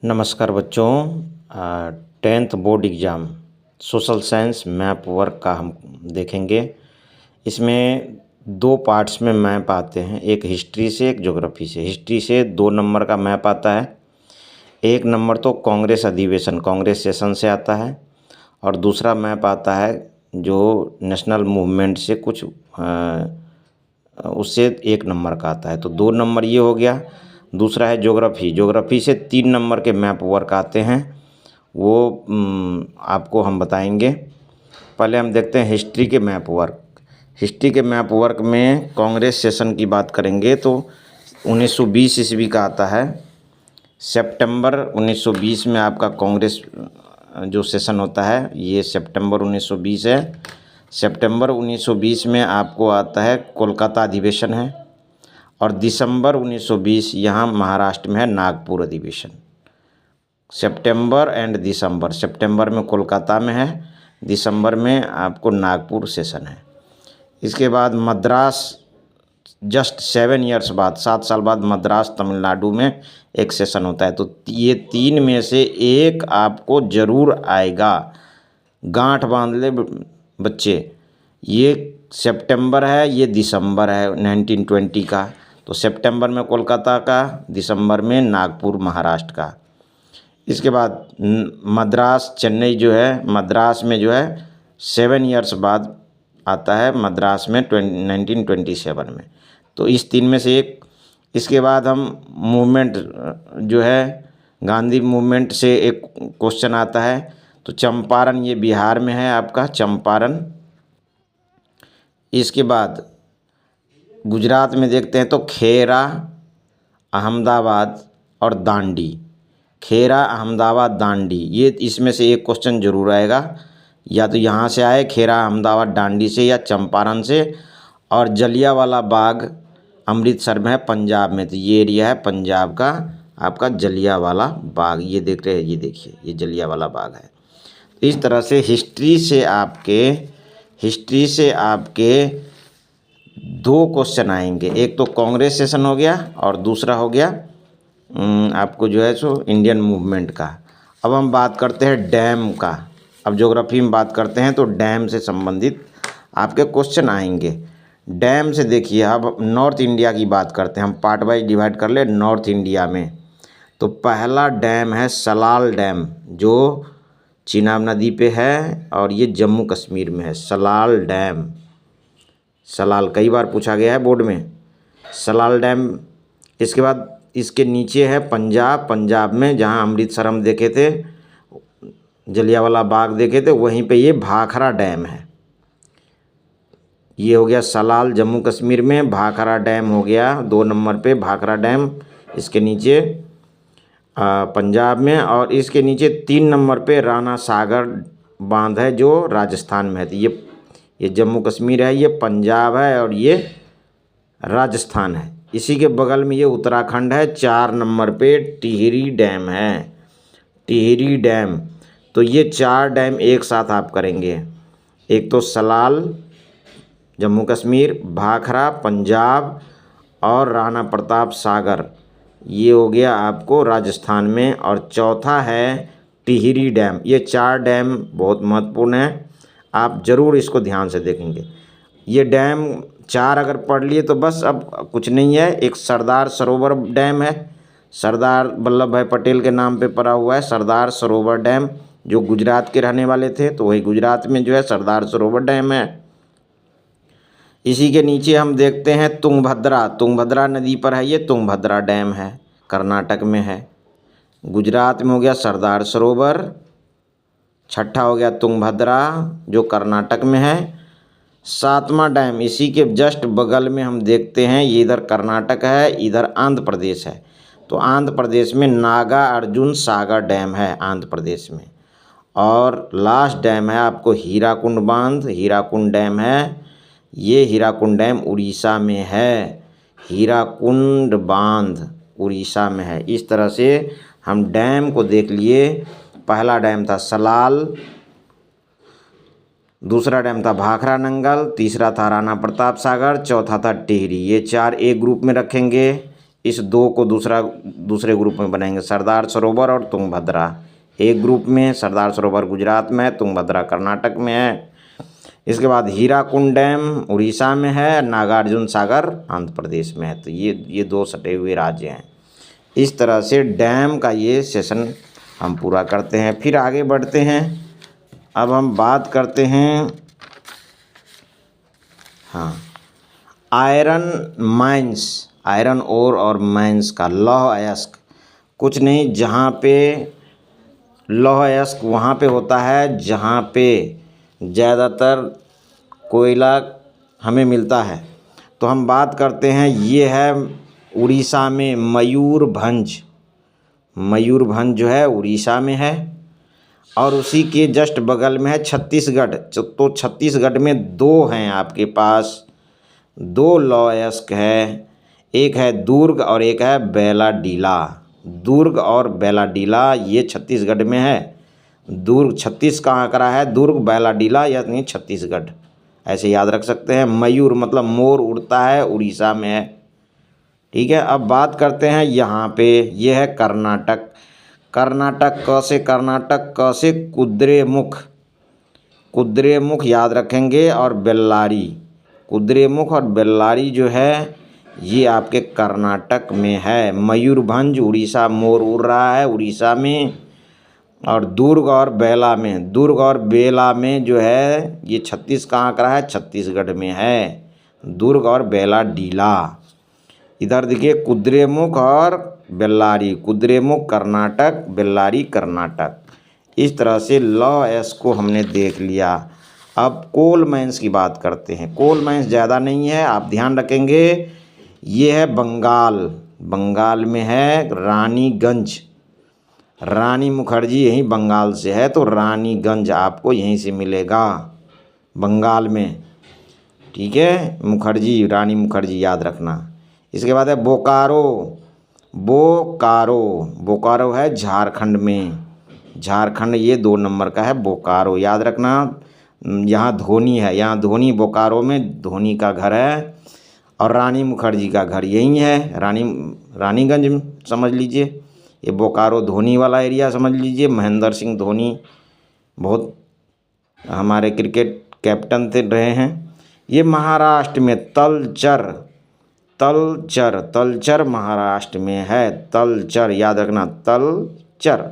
नमस्कार बच्चों। 10th board exam social science map work का हम देखेंगे। इसमें दो पार्ट्स में मैप आते हैं, एक हिस्ट्री से एक ज्योग्राफी से। हिस्ट्री से 2 नंबर का मैप आता है। 1 नंबर तो कांग्रेस अधिवेशन कांग्रेस सेशन से आता है और दूसरा मैप आता है जो नेशनल मूवमेंट से कुछ उससे 1 नंबर का आता है। तो 2 नंबर ये हो गया। दूसरा है ज्योग्राफी। ज्योग्राफी से 3 नंबर के मैप वर्क आते हैं, वो आपको हम बताएंगे। पहले हम देखते हैं हिस्ट्री के मैप वर्क। हिस्ट्री के मैप वर्क में कांग्रेस सेशन की बात करेंगे तो 1920 ईस्वी का आता है। सितंबर 1920 में आपका कांग्रेस जो सेशन होता है ये सितंबर 1920 है। सितंबर 1920 में आपको आता है कोलकाता अधिवेशन है और दिसंबर 1920 यहाँ महाराष्ट्र में है नागपुर अधिवेशन। सितंबर एंड दिसंबर, सितंबर में कोलकाता में है, दिसंबर में आपको नागपुर सेशन है। इसके बाद मद्रास जस्ट 7 ईयर्स बाद, 7 साल बाद मद्रास तमिलनाडु में एक सेशन होता है। तो ये 3 में से एक आपको ज़रूर आएगा। गांठ बांध ले बच्चे, ये सितंबर है, ये दिसंबर है 1920 का। तो सितंबर में कोलकाता का, दिसंबर में नागपुर महाराष्ट्र का। इसके बाद मद्रास चेन्नई जो है, मद्रास में जो है 7 ईयर्स बाद आता है मद्रास में 1927 में। तो इस 3 में से एक। इसके बाद हम मूवमेंट जो है गांधी मूवमेंट से एक क्वेश्चन आता है। तो चंपारण, ये बिहार में है आपका चंपारण। इसके बाद गुजरात में देखते हैं तो खेरा, अहमदाबाद और दांडी। खेरा, अहमदाबाद, दांडी, ये इसमें से एक क्वेश्चन जरूर आएगा। या तो यहाँ से आए खेरा, अहमदाबाद, दांडी से, या चंपारण से। और जलियांवाला बाग अमृतसर में है पंजाब में। तो ये एरिया है पंजाब का आपका जलियांवाला बाग। ये देख रहे हैं, ये देखिए, ये जलियांवाला बाग है। इस तरह से हिस्ट्री से आपके 2 क्वेश्चन आएंगे। एक तो कांग्रेस सेशन हो गया और दूसरा हो गया आपको जो है सो इंडियन मूवमेंट का। अब हम बात करते हैं डैम का। अब ज्योग्राफी में बात करते हैं तो डैम से संबंधित आपके क्वेश्चन आएंगे। डैम से देखिए, अब नॉर्थ इंडिया की बात करते हैं, हम पार्ट वाइज डिवाइड कर ले। नॉर्थ इंडिया में तो पहला डैम है सलाल डैम, जो चिनाब नदी पे है और ये जम्मू कश्मीर में है। सलाल डैम, सलाल कई बार पूछा गया है बोर्ड में, सलाल डैम। इसके बाद इसके नीचे है पंजाब, पंजाब में जहाँ अमृतसर हम देखे थे, जलियांवाला बाग देखे थे, वहीं पे ये भाखड़ा डैम है। ये हो गया सलाल जम्मू कश्मीर में, भाखड़ा डैम हो गया 2 नंबर पे, भाखड़ा डैम इसके नीचे पंजाब में। और इसके नीचे 3 नंबर पे राणा सागर बांध है जो राजस्थान में है। तो ये जम्मू कश्मीर है, ये पंजाब है और ये राजस्थान है। इसी के बगल में ये उत्तराखंड है। 4 नंबर पे टिहरी डैम है, टिहरी डैम। तो ये 4 डैम एक साथ आप करेंगे। एक तो सलाल जम्मू कश्मीर, भाखड़ा पंजाब और राणा प्रताप सागर, ये हो गया आपको राजस्थान में। और चौथा है टिहरी डैम। ये 4 डैम बहुत महत्वपूर्ण है, आप ज़रूर इसको ध्यान से देखेंगे। ये डैम 4 अगर पढ़ लिए तो बस अब कुछ नहीं है। एक सरदार सरोवर डैम है, सरदार वल्लभ भाई पटेल के नाम पे पड़ा हुआ है सरदार सरोवर डैम, जो गुजरात के रहने वाले थे, तो वही गुजरात में जो है सरदार सरोवर डैम है। इसी के नीचे हम देखते हैं तुंगभद्रा, तुंगभद्रा नदी पर है ये तुंगभद्रा डैम है, कर्नाटक में है। गुजरात में हो गया सरदार सरोवर, छठा हो गया तुंगभद्रा जो कर्नाटक में है। 7वां डैम इसी के जस्ट बगल में हम देखते हैं, ये इधर कर्नाटक है, इधर आंध्र प्रदेश है। तो आंध्र प्रदेश में नागा अर्जुन सागर डैम है आंध्र प्रदेश में। और लास्ट डैम है आपको हीराकुंड बांध, हीराकुंड डैम है। ये हीराकुंड डैम उड़ीसा में है, हीराकुंड बांध उड़ीसा में है। इस तरह से हम डैम को देख लिए। पहला डैम था सलाल, दूसरा डैम था भाखड़ा नंगल, तीसरा था राणा प्रताप सागर, चौथा था टिहरी। ये 4 एक ग्रुप में रखेंगे। इस दो को दूसरे ग्रुप में बनाएंगे। सरदार सरोवर और तुंगभद्रा एक ग्रुप में, सरदार सरोवर गुजरात में है, तुंगभद्रा कर्नाटक में है। इसके बाद हीराकुंड डैम उड़ीसा में है, नागार्जुन सागर आंध्र प्रदेश में है। तो ये दो सटे हुए राज्य हैं। इस तरह से डैम का ये सेशन हम पूरा करते हैं। फिर आगे बढ़ते हैं। अब हम बात करते हैं आयरन माइंस, आयरन ओर और माइंस का। लौह अयस्क कुछ नहीं, जहाँ पे लौह अयस्क वहाँ पे होता है जहाँ पे ज़्यादातर कोयला हमें मिलता है। तो हम बात करते हैं, ये है उड़ीसा में मयूरभंज। मयूरभंज जो है उड़ीसा में है और उसी के जस्ट बगल में है छत्तीसगढ़। तो छत्तीसगढ़ में दो हैं आपके पास, दो लौह अयस्क है, एक है दुर्ग और एक है बैलाडीला। दुर्ग और बैलाडीला ये छत्तीसगढ़ में है। दुर्ग 36 का आंकड़ा है, दुर्ग बैलाडीला यानी छत्तीसगढ़, ऐसे याद रख सकते हैं। मयूर मतलब मोर उड़ता है, उड़ीसा में है। ठीक है, अब बात करते हैं यहाँ पे, ये है कर्नाटक। कर्नाटक क से कर्नाटक, क से कुद्रेमुख, कुद्रेमुख याद रखेंगे, और बेल्लारी। कुद्रेमुख और बेल्लारी जो है ये आपके कर्नाटक में है। मयूरभंज उड़ीसा, मोर उड़ रहा है उड़ीसा में। और दुर्ग और बेला में, दुर्ग और बेला में जो है ये 36 का आंकड़ा है, छत्तीसगढ़ में है। दुर्ग और बैलाडीला। इधर देखिए कुद्रेमुख और बेल्लारी, कुद्रेमुख कर्नाटक, बेल्लारी कर्नाटक। इस तरह से लौह अयस्क को हमने देख लिया। अब कोल माइंस की बात करते हैं। कोल माइंस ज़्यादा नहीं है, आप ध्यान रखेंगे। ये है बंगाल, बंगाल में है रानीगंज। रानी मुखर्जी यहीं बंगाल से है, तो रानीगंज आपको यहीं से मिलेगा बंगाल में। ठीक है, मुखर्जी, रानी मुखर्जी याद रखना। इसके बाद है बोकारो। बोकारो, बोकारो है झारखंड में। झारखंड ये 2 नंबर का है बोकारो, याद रखना। यहाँ धोनी है, यहाँ धोनी, बोकारो में धोनी का घर है और रानी मुखर्जी का घर यहीं है, रानीगंज समझ लीजिए। ये बोकारो धोनी वाला एरिया समझ लीजिए। महेंद्र सिंह धोनी बहुत हमारे क्रिकेट कैप्टन थे रहे हैं। ये महाराष्ट्र में तलचर, तलचर, तलचर महाराष्ट्र में है। तलचर याद रखना, तलचर।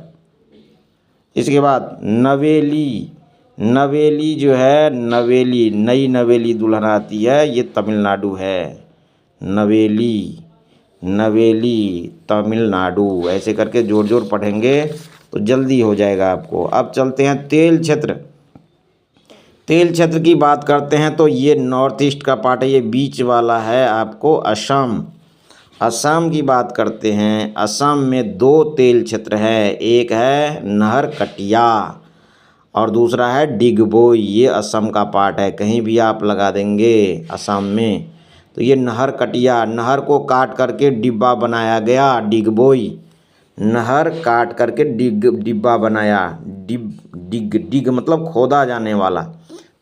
इसके बाद नवेली, नवेली जो है, नवेली, नई नवेली दुल्हन आती है, ये तमिलनाडु है। नवेली, नवेली तमिलनाडु। ऐसे करके जोड़ जोड़ पढ़ेंगे तो जल्दी हो जाएगा आपको। अब चलते हैं तेल क्षेत्र। तेल क्षेत्र की बात करते हैं तो ये नॉर्थ ईस्ट का पार्ट है, ये बीच वाला है आपको असम। असम की बात करते हैं। असम में 2 तेल क्षेत्र है, एक है नहरकटिया और दूसरा है डिगबोई। ये असम का पार्ट है, कहीं भी आप लगा देंगे असम में। तो ये नहरकटिया, नहर को काट करके डिब्बा बनाया गया, डिगबोई। नहर काट करके डिब्बा बनाया, डिग मतलब खोदा जाने वाला।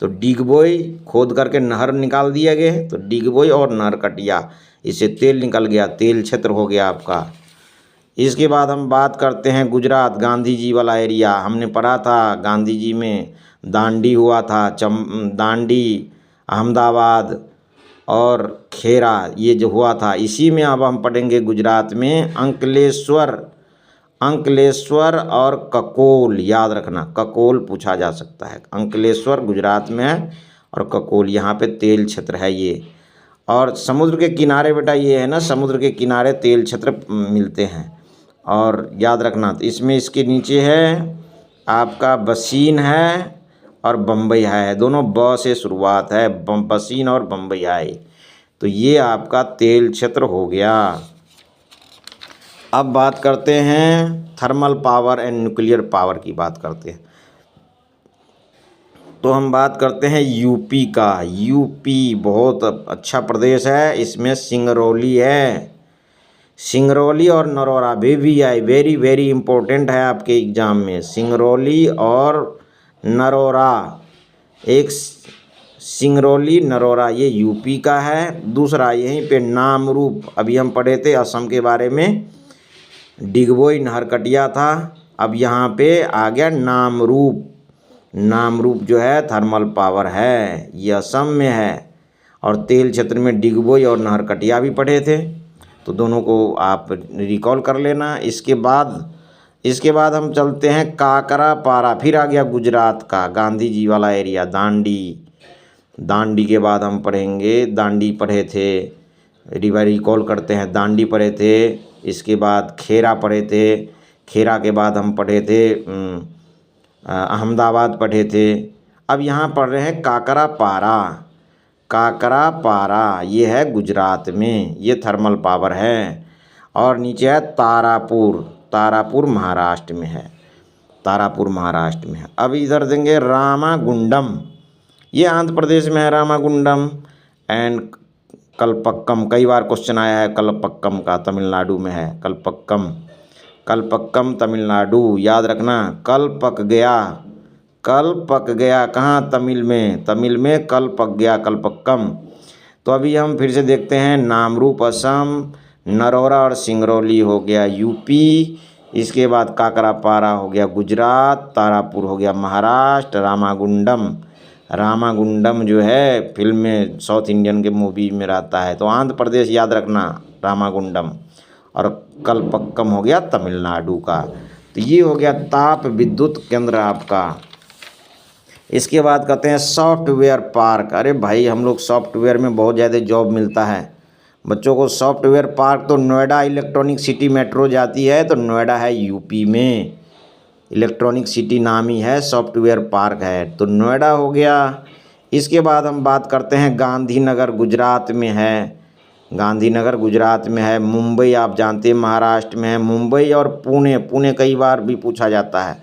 तो डिगबोई खोद करके नहर निकाल दिया गया, तो डिगबोई और नहरकटिया, इससे तेल निकल गया, तेल क्षेत्र हो गया आपका। इसके बाद हम बात करते हैं गुजरात, गांधी जी वाला एरिया। हमने पढ़ा था गांधी जी में दांडी हुआ था, दांडी, अहमदाबाद और खेरा, ये जो हुआ था इसी में। अब हम पढ़ेंगे गुजरात में अंकलेश्वर, अंकलेश्वर और ककोल, याद रखना, ककोल पूछा जा सकता है। अंकलेश्वर गुजरात में है और ककोल यहाँ पे तेल क्षेत्र है ये। और समुद्र के किनारे बेटा ये है ना, समुद्र के किनारे तेल क्षेत्र मिलते हैं। और याद रखना, तो इसमें इसके नीचे है आपका बसीन है और बम्बई है, दोनों ब से शुरुआत है, बसीन और बम्बई है। तो ये आपका तेल क्षेत्र हो गया। अब बात करते हैं thermal power and nuclear power की बात करते हैं। तो हम बात करते हैं यूपी का। यूपी बहुत अच्छा प्रदेश है, इसमें सिंगरौली है। सिंगरौली और Narora VVI very very important है आपके एग्ज़ाम में। सिंगरौली और नरोरा, एक सिंगरौली नरोरा ये यूपी का है। दूसरा यहीं पे नामरूप, अभी हम पढ़े थे असम के बारे में, डिगबोई नहरकटिया था, अब यहाँ पे आ गया नामरूप। नामरूप जो है थर्मल पावर है, ये असम में है। और तेल क्षेत्र में डिगबोई और नहरकटिया भी पढ़े थे, तो दोनों को आप रिकॉल कर लेना। इसके बाद हम चलते हैं काकरा पारा, फिर आ गया गुजरात का गांधी जी वाला एरिया, दांडी के बाद हम पढ़ेंगे, दांडी पढ़े थे, रिकॉल करते हैं, दांडी पढ़े थे। इसके बाद खेरा पढ़े थे, खेरा के बाद हम पढ़े थे अहमदाबाद पढ़े थे। अब यहाँ पढ़ रहे हैं काकरा पारा, ये है गुजरात में, ये थर्मल पावर है। और नीचे है तारापुर महाराष्ट्र में है, अब इधर देंगे रामागुंडम, ये आंध्र प्रदेश में है रामागुंडम। एंड कलपक्कम, कई बार क्वेश्चन आया है कलपक्कम का, तमिलनाडु में है कलपक्कम तमिलनाडु, याद रखना। कल पक गया कहाँ, तमिल में कल पक गया, कलपक्कम। तो अभी हम फिर से देखते हैं, नामरूप असम, नरोरा और सिंगरौली हो गया यूपी, इसके बाद काकरापारा हो गया गुजरात, तारापुर हो गया महाराष्ट्र, रामागुंडम जो है फिल्म में, साउथ इंडियन के मूवी में रहता है, तो आंध्र प्रदेश याद रखना रामागुंडम, और कलपक्कम हो गया तमिलनाडु का। तो ये हो गया ताप विद्युत केंद्र आपका। इसके बाद कहते हैं सॉफ्टवेयर पार्क। अरे भाई हम लोग सॉफ्टवेयर में बहुत ज़्यादा जॉब मिलता है बच्चों को। सॉफ्टवेयर पार्क तो नोएडा इलेक्ट्रॉनिक सिटी मेट्रो जाती है, तो नोएडा है यूपी में, इलेक्ट्रॉनिक सिटी नाम ही है, सॉफ्टवेयर पार्क है, तो नोएडा हो गया। इसके बाद हम बात करते हैं गांधीनगर गुजरात में है, मुंबई आप जानते हैं महाराष्ट्र में है, मुंबई और पुणे कई बार भी पूछा जाता है।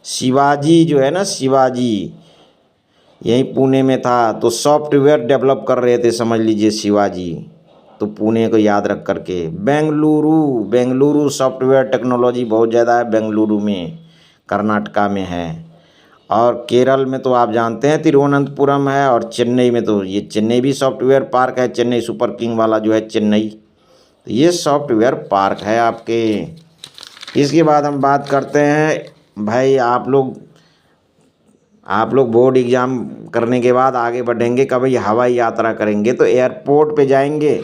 शिवाजी जो है ना, शिवाजी यहीं पुणे में था, तो सॉफ्टवेयर डेवलप कर रहे थे, समझ लीजिए शिवाजी, तो पुणे को याद रख करके। बेंगलुरु सॉफ्टवेयर टेक्नोलॉजी बहुत ज़्यादा है, बेंगलुरु में, कर्नाटका में है। और केरल में तो आप जानते हैं तिरुवनंतपुरम है, और चेन्नई में तो ये चेन्नई भी सॉफ्टवेयर पार्क है, चेन्नई सुपर किंग वाला जो है चेन्नई, तो ये सॉफ्टवेयर पार्क है आपके। इसके बाद हम बात करते हैं भाई, आप लोग बोर्ड एग्ज़ाम करने के बाद आगे बढ़ेंगे, कभी हवाई यात्रा करेंगे तो एयरपोर्ट पे जाएंगे।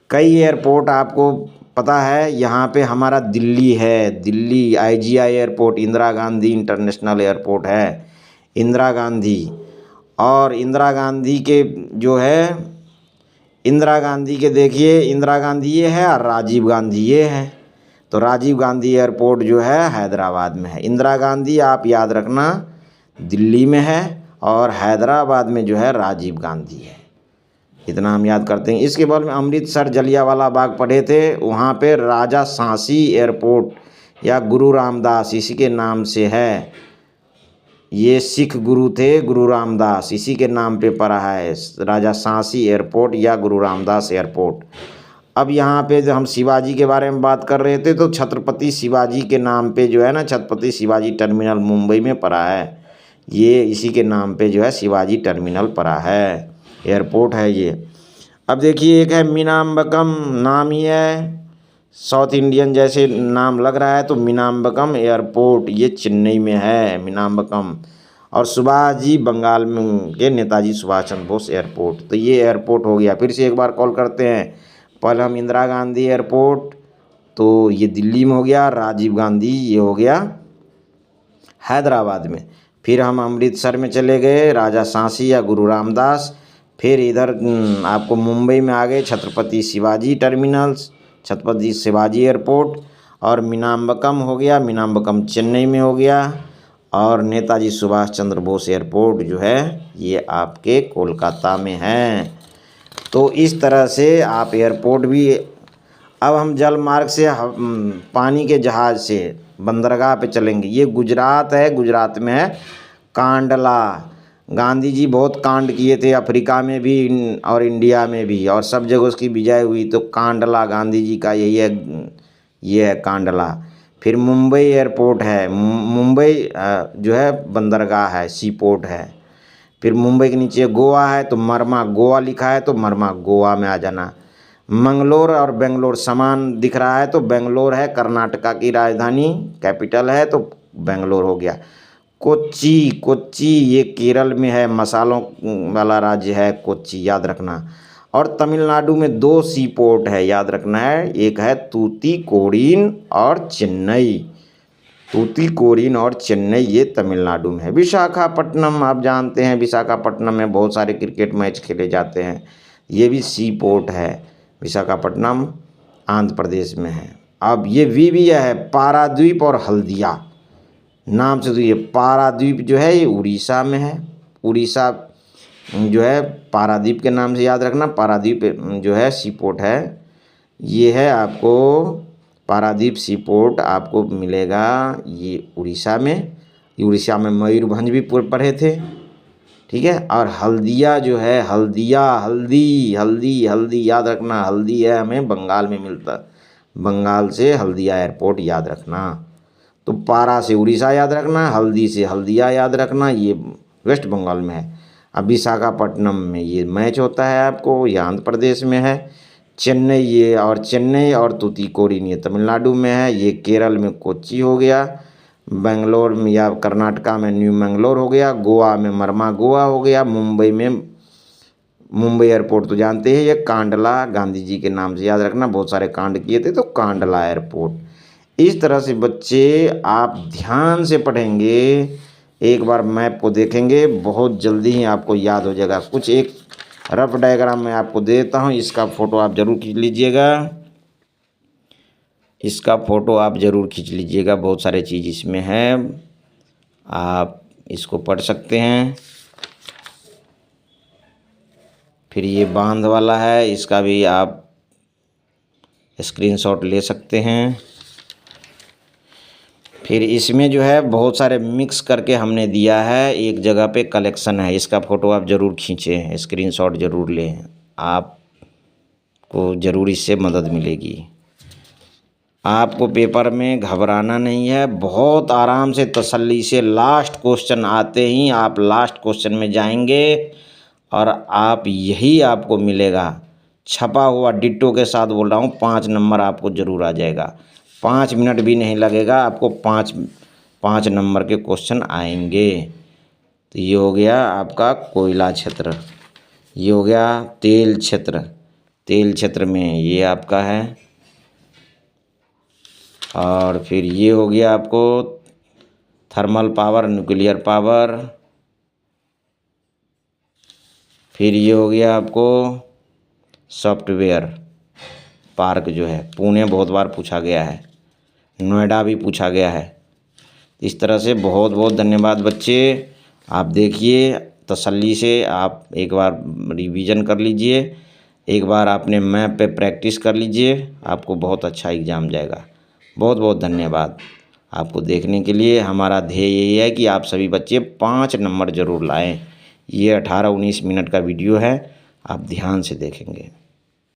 कई एयरपोर्ट आपको पता है, यहाँ पे हमारा दिल्ली है, Delhi IGI airport, Indira Gandhi international airport है, इंदिरा गांधी। और इंदिरा गांधी के जो है, इंदिरा गांधी के देखिए, इंदिरा गांधी ये है और राजीव गांधी ये है, तो राजीव गांधी एयरपोर्ट जो है हैदराबाद में है। इंदिरा गांधी आप याद रखना दिल्ली में है, और हैदराबाद में जो है राजीव गांधी है, इतना हम याद करते हैं। इसके बाद में अमृतसर जलियांवाला बाग पढ़े थे, वहाँ पे राजा सांसी एयरपोर्ट या गुरु रामदास इसी के नाम से है, ये सिख गुरु थे गुरु रामदास, इसी के नाम पे पड़ा है राजा सांसी एयरपोर्ट या गुरु रामदास एयरपोर्ट। अब यहाँ पे जो हम शिवाजी के बारे में बात कर रहे थे, तो छत्रपति शिवाजी के नाम पे जो है ना, छत्रपति शिवाजी टर्मिनल मुंबई में पड़ा है, ये इसी के नाम पे जो है शिवाजी टर्मिनल पड़ा है, एयरपोर्ट है ये। अब देखिए एक है मीनाम्बकम, नाम ही है साउथ इंडियन जैसे नाम लग रहा है, तो मीनाम्बकम एयरपोर्ट ये चेन्नई में है, मीनाम्बकम। और सुभाष जी बंगाल में के नेताजी सुभाष चंद्र बोस एयरपोर्ट, तो ये एयरपोर्ट हो गया। फिर से एक बार कॉल करते हैं, पहले हम इंदिरा गांधी एयरपोर्ट, तो ये दिल्ली में हो गया, राजीव गांधी ये हो गया हैदराबाद में। फिर हम अमृतसर में चले गए, राजा सांसी या गुरु रामदास। फिर इधर आपको मुंबई में आ गए, छत्रपति शिवाजी टर्मिनल्स, छत्रपति शिवाजी एयरपोर्ट। और मीनाम्बकम हो गया, मीनाम्बकम चेन्नई में हो गया। और नेताजी सुभाष चंद्र बोस एयरपोर्ट जो है ये आपके कोलकाता में है। तो इस तरह से आप एयरपोर्ट भी। अब हम जल मार्ग से पानी के जहाज़ से बंदरगाह पे चलेंगे। ये गुजरात है, गुजरात में है कांडला। गांधी जी बहुत कांड किए थे, अफ्रीका में भी और इंडिया में भी, और सब जगह उसकी विजय हुई, तो कांडला गांधी जी का यही है, ये है कांडला। फिर मुंबई एयरपोर्ट है, मुंबई जो है बंदरगाह है, सी पोर्ट है। फिर मुंबई के नीचे गोवा है तो मरमा गोवा लिखा है तो मरमा गोवा में आ जाना। मंगलोर और बेंगलोर समान दिख रहा है तो बेंगलोर है कर्नाटका की राजधानी, कैपिटल है तो बेंगलोर हो गया। कोच्चि, कोच्चि ये केरल में है, मसालों वाला राज्य है कोच्चि, याद रखना। और तमिलनाडु में 2 सी पोर्ट है, याद रखना है, एक है तूतीकोरिन और चेन्नई। तूतीकोरिन और चेन्नई ये तमिलनाडु में है। विशाखापट्टनम आप जानते हैं, विशाखापट्टनम में बहुत सारे क्रिकेट मैच खेले जाते हैं, ये भी सी पोर्ट है। विशाखापट्टनम आंध्र प्रदेश में है। अब ये भी है पारादीप और हल्दिया नाम से, तो ये पारादीप जो है ये उड़ीसा में है। उड़ीसा जो है पारादीप के नाम से याद रखना। पारादीप जो है सी पोर्ट है, ये है आपको पारादीप सी पोर्ट आपको मिलेगा ये उड़ीसा में। ये उड़ीसा में मयूरभंज भी पढ़े थे, ठीक है। और हल्दिया जो है, हल्दिया हल्दी हल्दी हल्दी याद रखना, हल्दी है हमें बंगाल में मिलता, बंगाल से हल्दिया एयरपोर्ट याद रखना। तो पारा से उड़ीसा याद रखना, हल्दी से हल्दिया याद रखना, ये वेस्ट बंगाल में है। अब विशाखापट्टनम में ये मैच होता है आपको, ये आंध्र प्रदेश में है। चेन्नई और तूतीकोरिन ये तमिलनाडु में है। ये केरल में कोच्चि हो गया, बेंगलोर में या कर्नाटका में न्यू मैंगलोर हो गया, गोवा में मरमा गोवा हो गया, मुंबई में मुंबई एयरपोर्ट तो जानते हैं ये कांडला, गांधी जी के नाम से याद रखना, बहुत सारे कांड किए थे तो कांडला एयरपोर्ट। इस तरह से बच्चे आप ध्यान से पढ़ेंगे, एक बार मैप को देखेंगे, बहुत जल्दी ही आपको याद हो जाएगा। कुछ एक रफ डायग्राम मैं आपको देता हूँ, इसका फ़ोटो आप ज़रूर खींच लीजिएगा, इसका फ़ोटो आप ज़रूर खींच लीजिएगा, बहुत सारे चीज़ इसमें है, आप इसको पढ़ सकते हैं। फिर ये बांध वाला है, इसका भी आप स्क्रीनशॉट ले सकते हैं। फिर इसमें जो है बहुत सारे मिक्स करके हमने दिया है, एक जगह पे कलेक्शन है, इसका फ़ोटो आप ज़रूर खींचें, स्क्रीनशॉट ज़रूर लें, आपको ज़रूर इससे मदद मिलेगी। आपको पेपर में घबराना नहीं है, बहुत आराम से तसल्ली से लास्ट क्वेश्चन आते ही आप लास्ट क्वेश्चन में जाएंगे और आप यही आपको मिलेगा छपा हुआ डिट्टो के साथ, बोल रहा हूँ 5 नंबर आपको ज़रूर आ जाएगा। 5 मिनट भी नहीं लगेगा आपको, 5 नंबर के क्वेश्चन आएंगे। तो ये हो गया आपका कोयला क्षेत्र, ये हो गया तेल क्षेत्र, तेल क्षेत्र में ये आपका है। और फिर ये हो गया आपको थर्मल पावर, न्यूक्लियर पावर। फिर ये हो गया आपको सॉफ्टवेयर पार्क जो है, पुणे बहुत बार पूछा गया है, नोएडा भी पूछा गया है। इस तरह से बहुत बहुत धन्यवाद बच्चे, आप देखिए तसल्ली से, आप एक बार रिवीजन कर लीजिए, एक बार आपने मैप पे प्रैक्टिस कर लीजिए, आपको बहुत अच्छा एग्ज़ाम जाएगा। बहुत बहुत धन्यवाद आपको देखने के लिए। हमारा ध्येय यही है कि आप सभी बच्चे 5 नंबर ज़रूर लाएं। ये 18-19 मिनट का वीडियो है, आप ध्यान से देखेंगे।